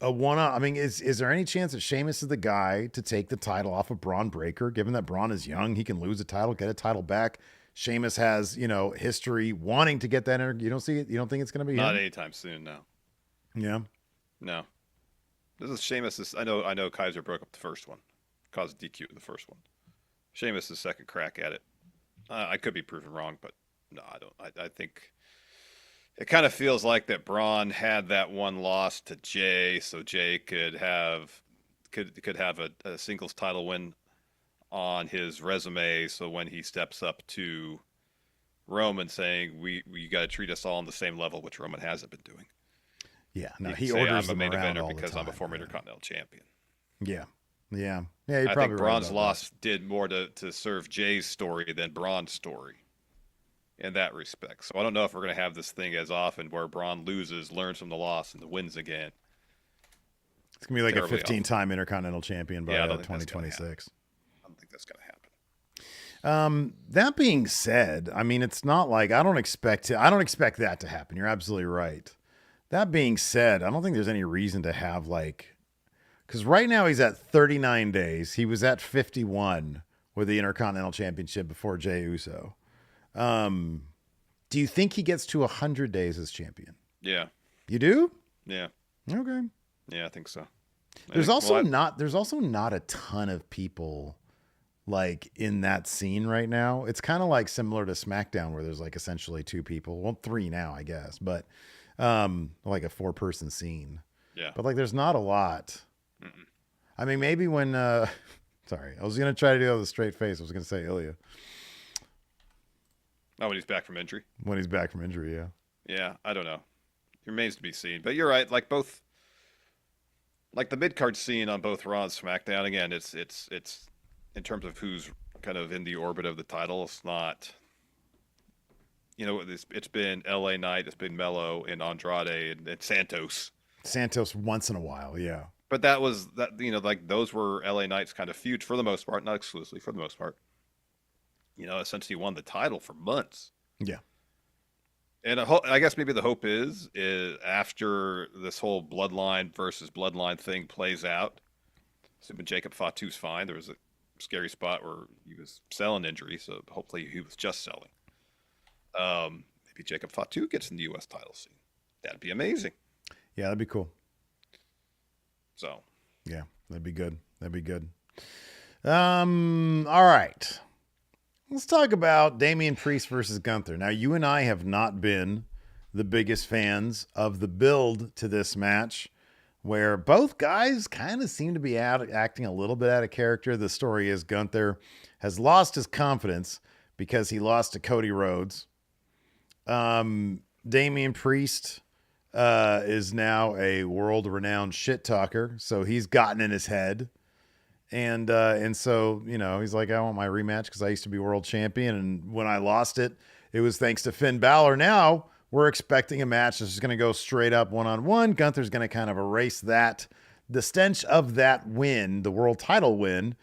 a one-off? I mean, is there any chance that Sheamus is the guy to take the title off of Braun Breaker? Given that Braun is young, he can lose a title, get a title back. Sheamus has, history wanting to get that. You don't see it. You don't think it's going to be not him? anytime soon. No. Yeah. No. This is Sheamus. I know Kaiser broke up the first one, caused DQ in the first one. Sheamus' second crack at it. I could be proven wrong, but no, I don't. I think it kind of feels like that Braun had that one loss to Jay, so Jay could have a singles title win on his resume. So when he steps up to Roman, saying we got to treat us all on the same level, which Roman hasn't been doing. Yeah, no, he orders I'm a main them eventer all the because time, I'm a former Intercontinental champion. Yeah. I think Braun's loss did more to serve Jay's story than Braun's story in that respect. So I don't know if we're going to have this thing as often where Braun loses, learns from the loss, and wins again. It's going to be like a 15-time Intercontinental champion by 2026. I don't think that's going to happen. That being said, I mean, it's not like I don't expect that to happen. You're absolutely right. That being said, I don't think there's any reason to have like, because right now he's at 39 days. He was at 51 with the Intercontinental Championship before Jey Uso. Do you think he gets to 100 days as champion? Yeah. You do? Yeah. Okay. Yeah, I think so. There's also not a ton of people like in that scene right now. It's kind of like similar to SmackDown where there's like essentially two people. Well, three now, I guess, but like a 4-person scene. Yeah. But like there's not a lot. Mm-mm. I mean, maybe when sorry, I was going to try to do it with a straight face. I was going to say Ilya. Oh, when he's back from injury? When he's back from injury, yeah. Yeah, I don't know. It remains to be seen. But you're right, like the mid-card scene on both Raw and SmackDown, again, it's in terms of who's kind of in the orbit of the title, it's not, it's been LA Knight, it's been Mello and Andrade and Santos. Santos once in a while, yeah. But that was like those were LA Knight's kind of feuds for the most part, not exclusively, for the most part. Since he won the title for months. Yeah. And I guess maybe the hope is after this whole Bloodline versus Bloodline thing plays out, assuming Jacob Fatu's fine, there was a scary spot where he was selling injury, so hopefully he was just selling. Maybe Jacob Fatu gets in the U.S. title scene. That'd be amazing. Yeah, that'd be cool. So. Yeah, that'd be good. All right. Let's talk about Damian Priest versus Gunther. Now, you and I have not been the biggest fans of the build to this match, where both guys kind of seem to be acting a little bit out of character. The story is Gunther has lost his confidence because he lost to Cody Rhodes. Damian Priest is now a world-renowned shit talker, so he's gotten in his head. And so, he's like, I want my rematch because I used to be world champion. And when I lost it, it was thanks to Finn Balor. Now we're expecting a match that's just going to go straight up one-on-one. Gunther's going to kind of erase the stench of that win, the world title win,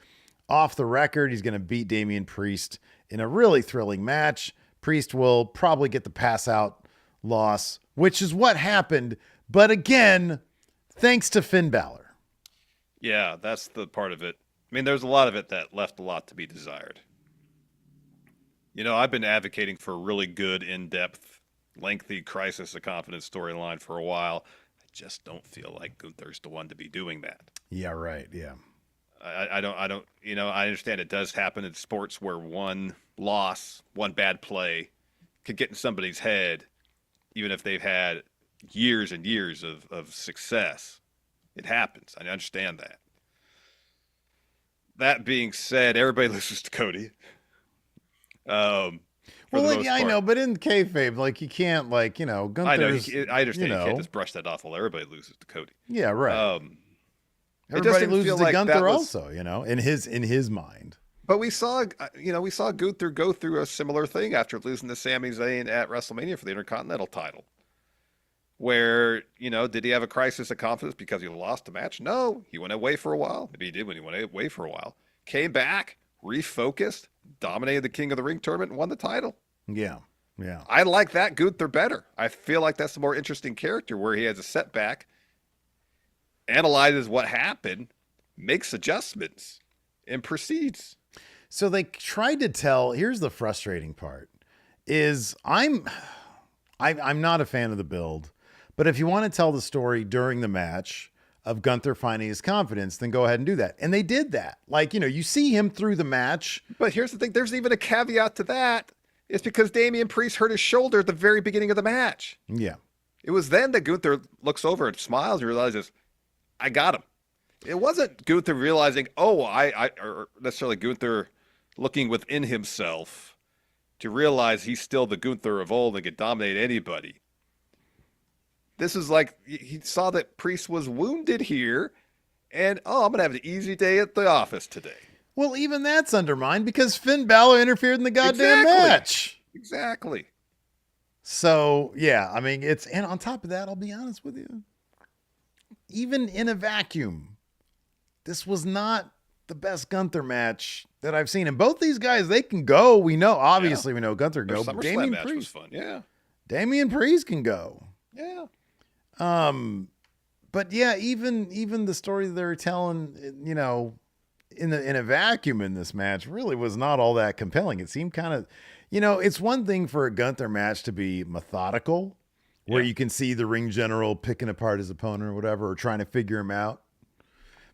off the record. He's going to beat Damian Priest in a really thrilling match. Priest will probably get the pass-out loss, which is what happened. But again, thanks to Finn Balor. Yeah, that's the part of it. I mean, there's a lot of it that left a lot to be desired. I've been advocating for a really good, in-depth, lengthy Crisis of Confidence storyline for a while. I just don't feel like Gunther's the one to be doing that. Yeah, right. Yeah. I don't, I understand it does happen in sports where one loss, one bad play could get in somebody's head, even if they've had years and years of success. It happens. I understand that. That being said, everybody loses to Cody. Well, I know, but in kayfabe, like you can't, Gunther's. I know. I understand. You can't just brush that off. Well, everybody loses to Cody. Yeah, right. Everybody loses to Gunther, also. In his mind. But we saw Gunther go through a similar thing after losing to Sami Zayn at WrestleMania for the Intercontinental title. Where, did he have a crisis of confidence because he lost a match? No, he went away for a while. Maybe he did when he went away for a while. Came back, refocused, dominated the King of the Ring tournament, and won the title. Yeah, yeah. I like that Gunther better. I feel like that's the more interesting character where he has a setback, analyzes what happened, makes adjustments, and proceeds. So they tried to tell, here's the frustrating part, is I'm not a fan of the build. But if you want to tell the story during the match of Gunther finding his confidence, then go ahead and do that. And they did that. You see him through the match. But here's the thing. There's even a caveat to that. It's because Damian Priest hurt his shoulder at the very beginning of the match. Yeah. It was then that Gunther looks over and smiles and realizes, I got him. It wasn't Gunther realizing, or necessarily Gunther looking within himself to realize he's still the Gunther of old and can dominate anybody. This is like he saw that Priest was wounded here, and I'm going to have an easy day at the office today. Well, even that's undermined because Finn Balor interfered in the goddamn match. Exactly. So, yeah, I mean, and on top of that, I'll be honest with you, even in a vacuum, this was not the best Gunther match that I've seen. And both these guys, they can go. We know, obviously, we know Gunther can Their go. But SummerSlam match was fun. Yeah. Damian Priest can go. Yeah. But yeah, even the story that they're telling, you know, in a vacuum in this match really was not all that compelling. It seemed kind of, you know, it's one thing for a Gunther match to be methodical, where you can see the ring general picking apart his opponent or whatever, or trying to figure him out.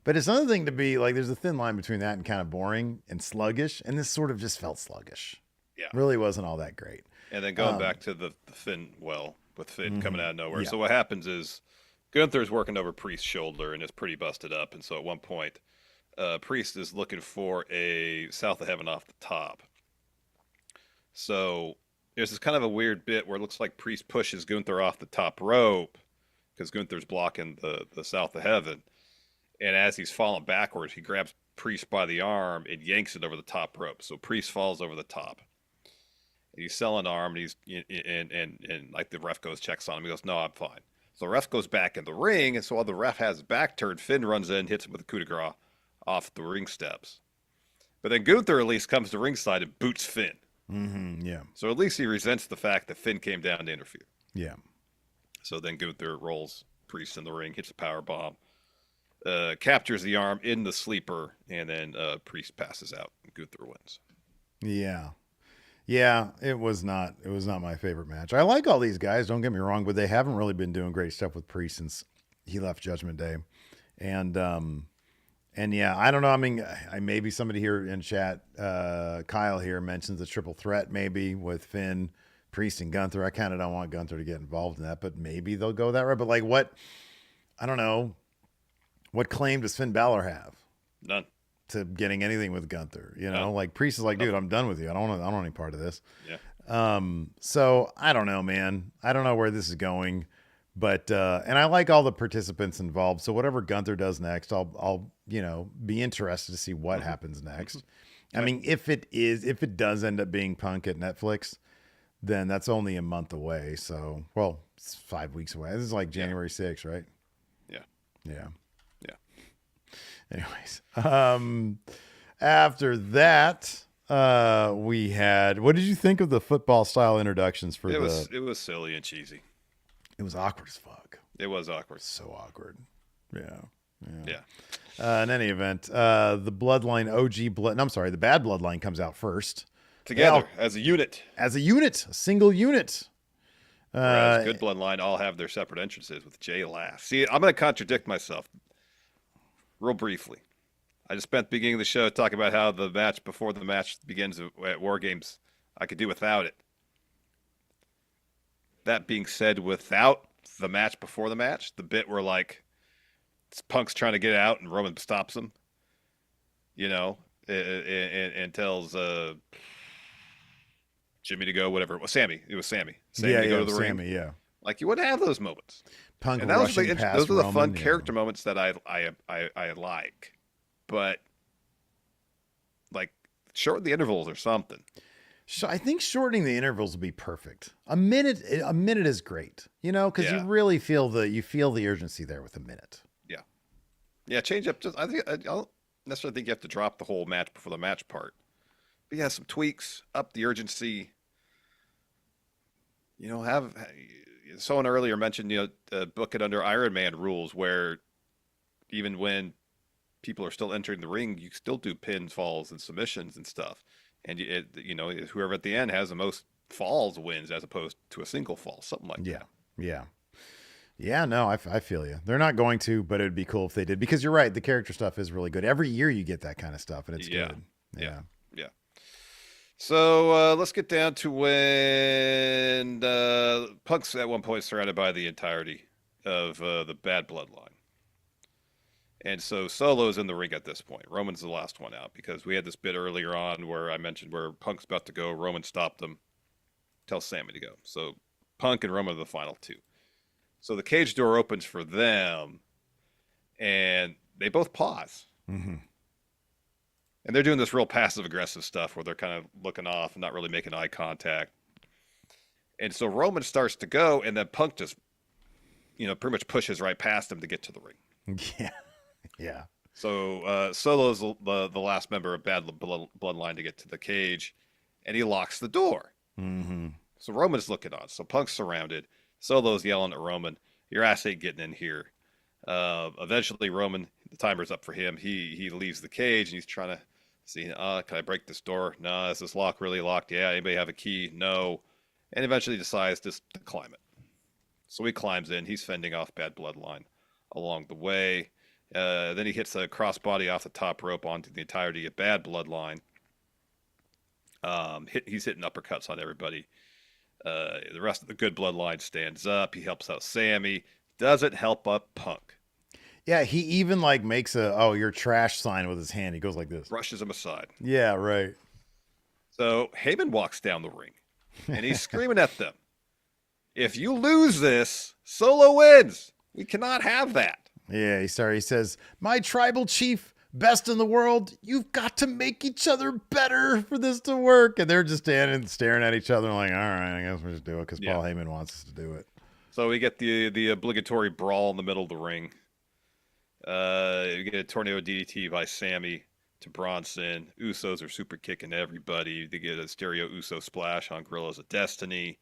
But it's another thing to be like, there's a thin line between that and kind of boring and sluggish. And this sort of just felt sluggish. Yeah. Really wasn't all that great. And then going back to the Finn, with Finn coming out of nowhere. Yeah. So what happens is Gunther's working over Priest's shoulder and is pretty busted up. And so at one point, Priest is looking for a South of Heaven off the top. So there's this kind of a weird bit where it looks like Priest pushes Gunther off the top rope because Gunther's blocking the South of Heaven. And as he's falling backwards, he grabs Priest by the arm and yanks it over the top rope. So Priest falls over the top. And he's selling arm, and he's and like the ref checks on him. He goes, "No, I'm fine." So the ref goes back in the ring, and so while the ref has his back turned, Finn runs in, hits him with a coup de grace off the ring steps. But then Gunther at least comes to ringside and boots Finn. Yeah. So at least he resents the fact that Finn came down to interfere. Yeah. So then Gunther rolls Priest in the ring, hits a power bomb, captures the arm in the sleeper, and then Priest passes out and Gunther wins. Yeah. Yeah, it was not my favorite match. I like all these guys, don't get me wrong, but they haven't really been doing great stuff with Priest since he left Judgment Day. And yeah, I don't know. I mean, maybe somebody here in chat, Kyle here mentions a triple threat maybe with Finn, Priest, and Gunther. I kind of don't want Gunther to get involved in that, but maybe they'll go that route. But like I don't know, what claim does Finn Balor have? None. To getting anything with Gunther, you know, like Priest is like, dude, I'm done with you. I don't want any part of this. Yeah. So I don't know, man. I don't know where this is going, but and I like all the participants involved. So whatever Gunther does next, I'll you know, be interested to see what happens next. I mean, if it does end up being Punk at Netflix, then that's only a month away. So, well, it's 5 weeks away. This is like January 6th, right? Yeah. Yeah. Anyways, after that, we had. What did you think of the football style introductions for it was silly and cheesy. It was awkward as fuck. It was awkward. So awkward. Yeah. In any event, the Bloodline the Bad Bloodline comes out first. Together as a unit. A single unit. Whereas Good Bloodline all have their separate entrances with Jay last. See, I'm going to contradict myself. Real briefly, I just spent the beginning of the show talking about how the match before the match begins at WarGames, I could do without it. That being said, without the match before the match, the bit where like Punk's trying to get out and Roman stops him, you know, and tells Jimmy to go, whatever. It was Sammy to go to the ring. Yeah. Like you wouldn't have those moments. Punk and those are the fun character moments that I like, but like shorten the intervals or something. So I think shortening the intervals would be perfect. A minute is great, you know, because you really feel the urgency there with a minute. Yeah. Change up. I don't necessarily think you have to drop the whole match before the match part, but yeah, some tweaks, up the urgency. You know, someone earlier mentioned, you know, book it under Iron Man rules where even when people are still entering the ring, you still do pins, falls, and submissions and stuff. And, you know, whoever at the end has the most falls wins as opposed to a single fall, something like that. Yeah, no, I feel you. They're not going to, but it would be cool if they did. Because you're right, the character stuff is really good. Every year you get that kind of stuff, and it's good. Yeah. So let's get down to when Punk's at one point surrounded by the entirety of the Bad Bloodline. And so Solo's in the ring at this point. Roman's the last one out because we had this bit earlier on where I mentioned where Punk's about to go. Roman stopped him, tells Sammy to go. So Punk and Roman are the final two. So the cage door opens for them, and they both pause. Mm-hmm. And they're doing this real passive-aggressive stuff where they're kind of looking off and not really making eye contact. And so Roman starts to go, and then Punk just, you know, pretty much pushes right past him to get to the ring. Yeah. So Solo's the last member of Bloodline to get to the cage, and he locks the door. Mm-hmm. So Roman's looking on. So Punk's surrounded. Solo's yelling at Roman, "Your ass ain't getting in here." Eventually, Roman, the timer's up for him. He leaves the cage and he's trying to see, can I break this door? No. Is this lock really locked? Yeah. Anybody have a key? No. And eventually decides just to climb it. So he climbs in. He's fending off Bad Bloodline along the way. Then he hits a crossbody off the top rope onto the entirety of Bad Bloodline. He's hitting uppercuts on everybody. The rest of the good Bloodline stands up. He helps out Sammy. Doesn't help up Punk. Yeah, he even like makes a you're trash sign with his hand. He goes like this. Brushes him aside. Yeah, right. So Heyman walks down the ring and he's screaming at them. If you lose this, Solo wins. We cannot have that. Yeah, he says, "My tribal chief, best in the world, you've got to make each other better for this to work." And they're just standing staring at each other like, all right, I guess we'll just do it because Paul Heyman wants us to do it. So we get the obligatory brawl in the middle of the ring. We get a tornado DDT by Sammy to Bronson. Usos are super kicking everybody. They get a stereo Uso splash on Gorillas of Destiny.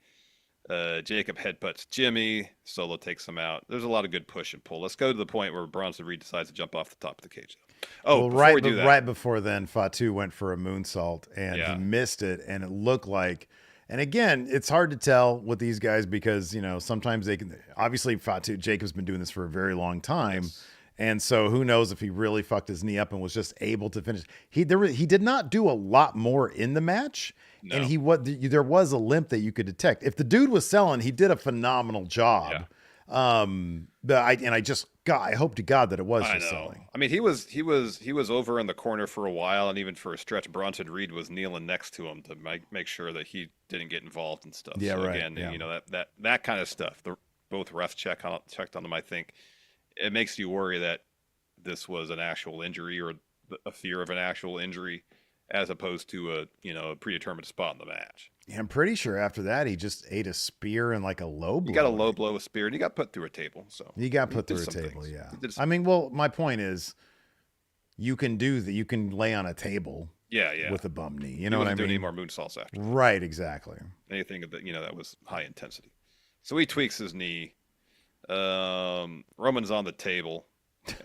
Jacob headbutts Jimmy. Solo takes him out. There's a lot of good push and pull. Let's go to the point where Bronson Reed decides to jump off the top of the cage. Oh, well, right before then, Fatu went for a moonsault and he missed it, and it looked like. And again, it's hard to tell with these guys because sometimes they can. Obviously, Jacob's been doing this for a very long time. Yes. And so who knows if he really fucked his knee up and was just able to finish. He did not do a lot more in the match. No. And there was a limp that you could detect. If the dude was selling, he did a phenomenal job. Yeah. I hope to God that it was just selling. I mean, he was over in the corner for a while, and even for a stretch, Bronson Reed was kneeling next to him to make sure that he didn't get involved and stuff. Yeah, so right. Again, that kind of stuff. Both refs checked on him. I think it makes you worry that this was an actual injury or a fear of an actual injury, as opposed to a predetermined spot in the match. Yeah, I'm pretty sure after that he just ate a spear and like a low blow. He got a low blow with spear, and he got put through a table. So he got put through a table. Yeah. I mean, well, my point is, you can do that. You can lay on a table. Yeah. With a bum knee. You know what I mean? Do any more moonsaults after that. Right. Exactly. Anything that was high intensity. So he tweaks his knee. Roman's on the table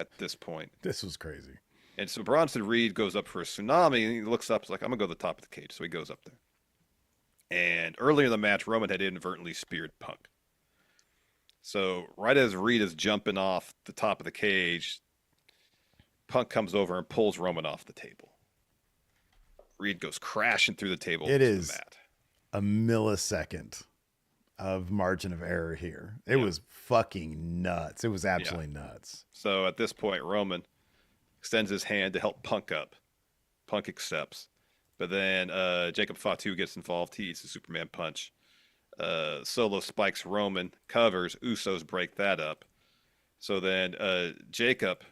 at this point. This was crazy. And so Bronson Reed goes up for a tsunami, and he looks up, like, I'm going to go to the top of the cage. So he goes up there. And earlier in the match, Roman had inadvertently speared Punk. So right as Reed is jumping off the top of the cage, Punk comes over and pulls Roman off the table. Reed goes crashing through the table. It is a millisecond of margin of error here. It was fucking nuts. It was absolutely nuts. So at this point, Roman extends his hand to help Punk up. Punk accepts. But then Jacob Fatu gets involved. He eats a Superman punch. Solo spikes Roman, covers. Usos break that up. So then Jacob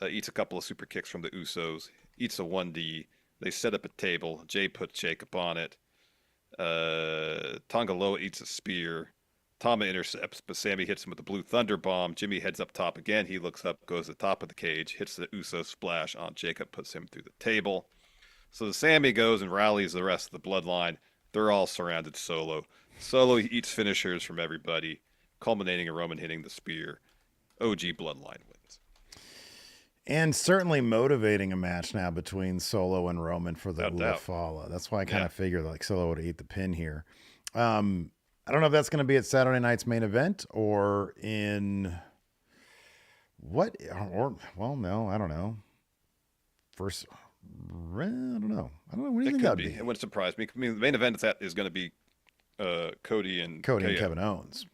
eats a couple of super kicks from the Usos, eats a 1D. They set up a table. Jay puts Jacob on it. Tonga Loa eats a spear. Tama intercepts, but Sammy hits him with the Blue Thunder Bomb. Jimmy heads up top again. He looks up, goes to the top of the cage, hits the Uso splash on Jacob, puts him through the table. So Sammy goes and rallies the rest of the Bloodline. They're all surrounded Solo. Solo eats finishers from everybody, culminating in Roman hitting the spear. OG Bloodline wins. And certainly motivating a match now between Solo and Roman for the Ulafala. That's why I kind of figured like Solo would eat the pin here. I don't know if that's going to be at Saturday night's main event or in what? No, I don't know. First, I don't know. What do you think that would be? It wouldn't surprise me. I mean, the main event is going to be Cody and Kevin Owens.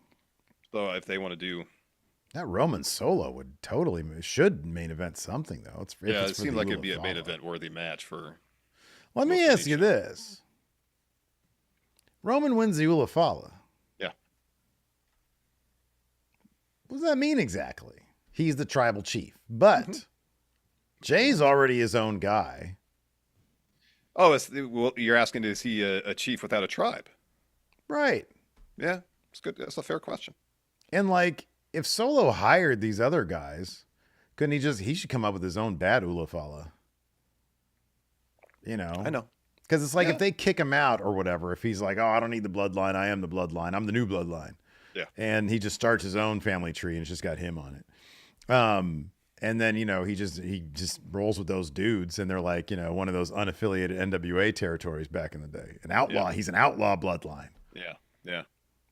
So if they want to do that, Roman Solo should main event something though. It seemed like it'd be a main event worthy match for. Let me ask you this: Roman wins the Ulafala. Yeah. What does that mean exactly? He's the tribal chief, but Jay's already his own guy. Oh, you're asking, is he a chief without a tribe? Right. Yeah, it's good. That's a fair question. And like, if Solo hired these other guys, Couldn't he should come up with his own bad Ulafala. You know? I know. Because it's like Yeah. if they kick him out or whatever, if he's like, oh, I don't need the bloodline. I am the bloodline. I'm the new bloodline. Yeah. And he just starts his own family tree and it's just got him on it. And then, you know, he just rolls with those dudes and they're like, you know, one of those unaffiliated NWA territories back in the day. An outlaw. Yeah. He's an outlaw bloodline. Yeah. Yeah.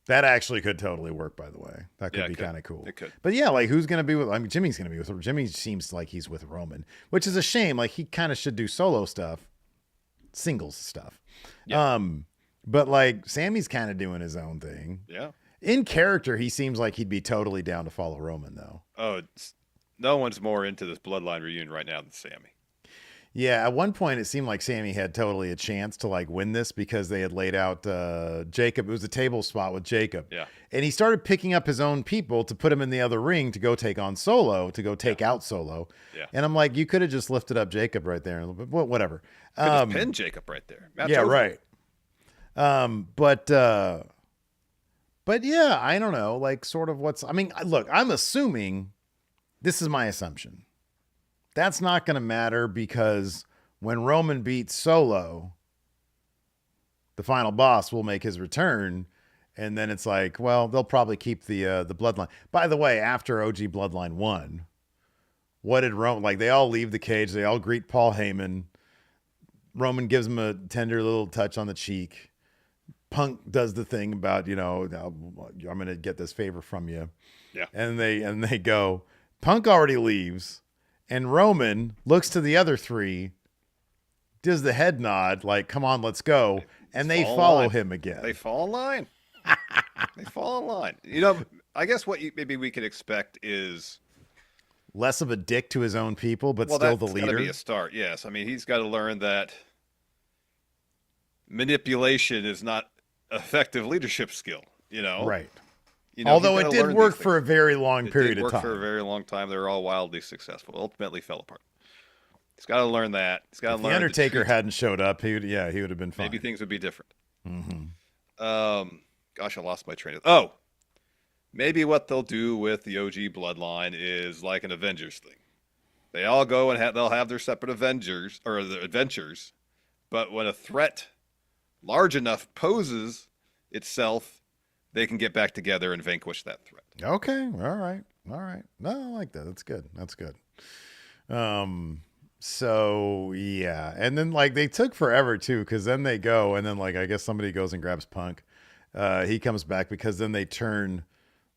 That actually could totally work, by the way. That could be kind of cool. It could. But yeah, like who's going to be with, I mean, Jimmy's going to be with, Jimmy seems like he's with Roman, which is a shame. Like he kind of should do solo stuff, singles stuff. Yeah. But like Sammy's kind of doing his own thing. Yeah. In character, he seems like he'd be totally down to follow Roman though. Oh, no one's more into this bloodline reunion right now than Sammy. Yeah, at one point it seemed like Sammy had totally a chance to like win this because they had laid out Jacob. It was a table spot with Jacob. Yeah. And he started picking up his own people to put him in the other ring to go take on Solo, to go take out Solo. Yeah. And I'm like, you could have just lifted up Jacob right there. Well, whatever. Could have pinned Jacob right there. Right. But yeah, I don't know, like sort of look, I'm assuming, this is my assumption. That's not going to matter because when Roman beats Solo, the final boss will make his return. And then it's like, well, they'll probably keep the bloodline. By the way, after OG Bloodline 1, what did Roman, like they all leave the cage. They all greet Paul Heyman. Roman gives him a tender little touch on the cheek. Punk does the thing about, you know, I'm going to get this favor from you. Yeah. And they go, Punk already leaves. And Roman looks to the other three, does the head nod, like, come on, let's go. And they follow him again. They fall in line. They fall in line. You know, I guess what maybe we could expect is less of a dick to his own people, but still the leader. That's got to be a start, yes. I mean, he's got to learn that manipulation is not effective leadership skill, you know? Right. You know, although it did work for a very long period of time. It did work for a very long time. They were all wildly successful. Ultimately fell apart. He's got to learn that. He's got to learn. If the Undertaker hadn't showed up, he would have been fine. Maybe things would be different. Mm-hmm. Gosh, I lost my train of. Oh, maybe what they'll do with the OG Bloodline is like an Avengers thing. They all go and they'll have their separate Avengers or their adventures, but when a threat large enough poses itself, they can get back together and vanquish that threat. Okay. All right. No, I like that. That's good. So yeah. And then like they took forever too, because then they go and then like I guess somebody goes and grabs Punk. He comes back because then they turn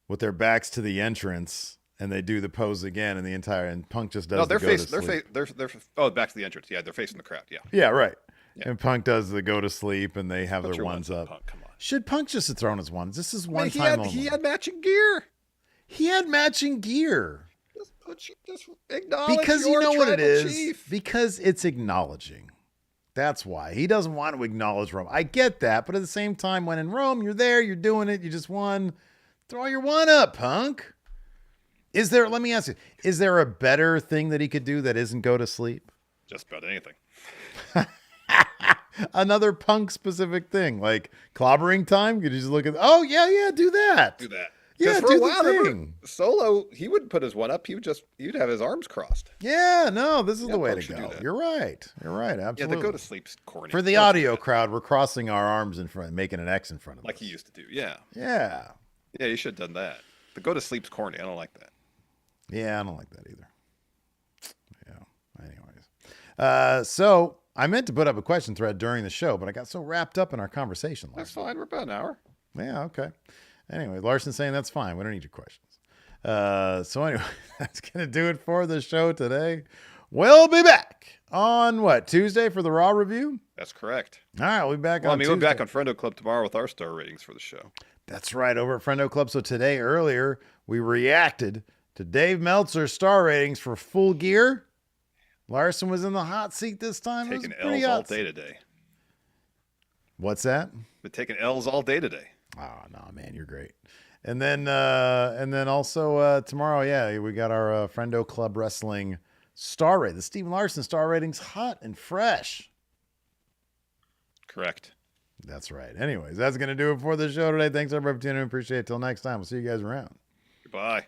with their backs to the entrance and they do the pose again and Punk just does they're back to the entrance. Yeah, they're facing the crowd. Yeah. Yeah, right. Yeah. And Punk does the go to sleep and they have their ones up. Punk, come on. Should Punk just have thrown his ones? This is one time only. He had matching gear. Just acknowledge because you know what it is. Chief. Because it's acknowledging. That's why he doesn't want to acknowledge Rome. I get that, but at the same time, when in Rome, you're there, you're doing it, you just won. Throw your one up, Punk. Let me ask you, is there a better thing that he could do that isn't go to sleep? Just about anything. Another Punk specific thing, like clobbering time. Could you just look at? Oh yeah, do that. Yeah, for a while, Solo, he wouldn't put his one up. He'd have his arms crossed. Yeah, no, this is the way to go. You're right. Absolutely. Yeah, the go to sleep's corny. For the audio crowd, we're crossing our arms in front, making an X in front of us. Like he used to do. Yeah. Yeah. Yeah, you should have done that. The go to sleep's corny. I don't like that. Yeah, I don't like that either. Yeah. Anyways. So I meant to put up a question thread during the show, but I got so wrapped up in our conversation. That's fine. We're about an hour. Yeah, okay. Anyway, Larson's saying that's fine. We don't need your questions. So anyway, that's going to do it for the show today. We'll be back on Tuesday for the Raw review? That's correct. All right, we'll be back on Tuesday. We'll be back on Friendo Club tomorrow with our star ratings for the show. That's right, over at Friendo Club. So today, earlier, we reacted to Dave Meltzer's star ratings for Full Gear. Larson was in the hot seat this time. Taking L's all day today. What's that? Been taking L's all day today. Oh, no, man, you're great. And then also tomorrow, we got our Friendo Club Wrestling star rate. The Steve Larson star rating's hot and fresh. Correct. That's right. Anyways, that's going to do it for the show today. Thanks, everybody, for tuning in. Appreciate it. Till next time. We'll see you guys around. Goodbye.